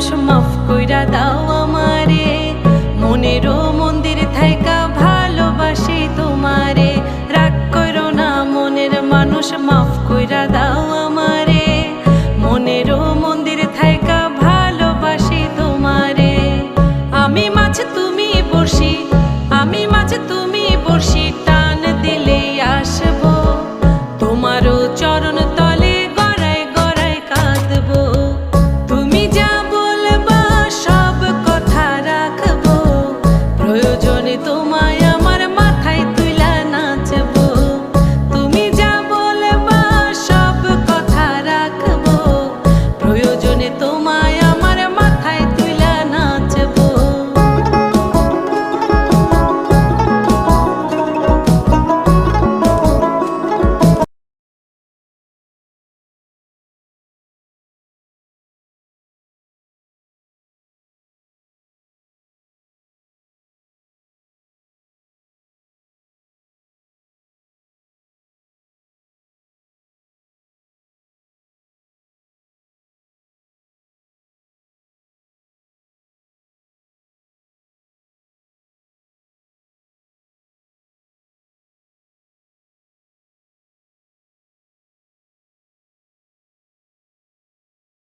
মানুষ মাফ কইরা দাও আমারে, মনেরও মন্দির থাইকা ভালোবাসি তোমারে। রাগ কইরো না মনের মানুষ মাফ কইরা দাও আমারে, মনেরও মন্দির থাইকা ভালোবাসি তোমারে। আমি মাছ তুমি বড়শি, আমি মাছ তুমি বড়শি।